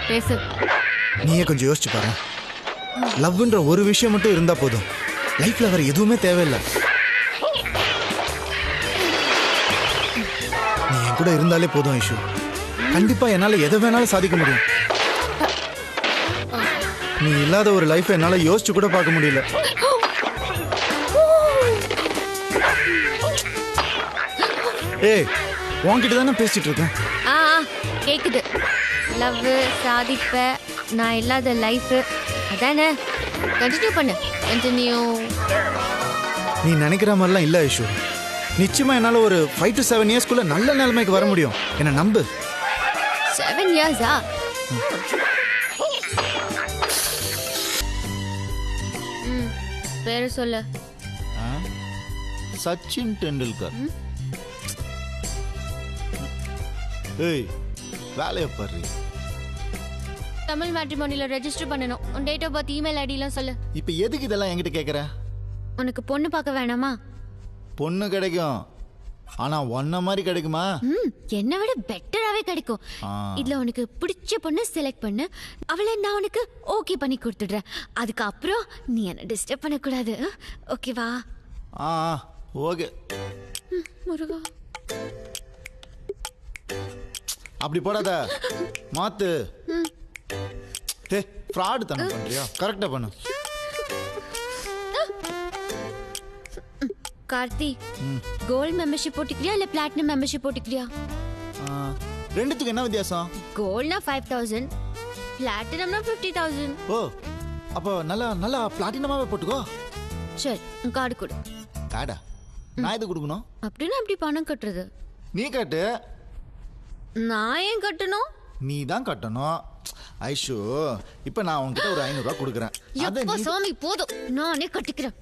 பேசு. நீயே கொஞ்சம் யோசிச்சு பாரு. லவ்ன்ற ஒரு விஷயம் மட்டும் இருந்தா போதும், லைஃப்ல வேற எதுவுமே தேவையில்லை. நீ என் கூட இருந்தாலே போதும் ஐஷு. கண்டிப்பா என்னால எதை வேணாலும் சாதிக்க முடியும். நீ இல்லாத ஒரு லைஃப் என்னால யோசிச்சு கூட பார்க்க முடியல. ஏய், உன்கிட்ட தானே பேசிட்டு இருக்கேன். கேக்குது. லவ், சாதிப்ப, நான் இல்லாத லைஃப், அதானே? கண்டினியூ பண்ணு. கண்டினியூ. நீ நினைக்கிற மாதிரிலாம் இல்ல ஐஷு. நிச்சயமா என்னால ஒரு 5 to 7 இயர்ஸ்க்குள்ள நல்ல நிலைமைக்கு வர முடியும். என்ன நம்பு. 7 இயர்ஸா? பேரு சொல்லு. சச்சின் டெண்டுல்கர். ஏய், வேலையை பாரு. தமிழ் மேட்ரிமோனில ரெஜிஸ்டர் பண்ணனும். உன் டேட் ஆஃப் பர்த், இமெயில் ஐடிலாம் சொல்லு. இப்போ எதுக்கு இதெல்லாம் என்கிட்ட கேக்குற? உனக்கு பொண்ணு பார்க்க வேணாமா? பொண்ணு கிடைக்கும், ஆனா ஒன்ன மாதிரி கிடைக்குமா? என்னை விட பெட்டராவே கிடைக்கும். இதுல உனக்கு பிடிச்ச பொண்ணு செலக்ட் பண்ணு. அவளை நான் உனக்கு ஓகே பண்ணி கொடுத்துடுறேன். அதுக்கப்புறம் நீ என்ன டிஸ்டர்ப் பண்ணக்கூடாது. ஓகேவா? ஓகே. முருகா, அப்படி போடாத, மாத்து. ஏ, ஃப்ராட் தானே பண்றியா? கரெக்டா பண்ணு. கார்த்தி, கோல்ட் மெம்பர்ஷிப் போட்டுக்கிறியா இல்ல பிளாட்டினம் மெம்பர்ஷிப் போட்டுக்கிறியா? ரெண்டுத்துக்கு என்ன வித்தியாசம்? கோல்ட்னா 5000, பிளாட்டினம்னா 50000. ஓ, அப்போ நல்லா பிளாட்டினமாவே போட்டுக்கோ. சரி, உன் கார்டு கொடு. காடா? நான் இது கொடுக்கணும். அப்படின்னா எப்படி பணம் கட்டுறது? நீ கட்டு. நான் ஏன் கட்டணும்? நீ தான் கட்டணும். ஐஷு, இப்ப நான் உன்கிட்ட ஒரு 500 ரூபாய் கொடுக்குறேன். எப்போ சாமி போதும், நானே கட்டிக்கிறேன்.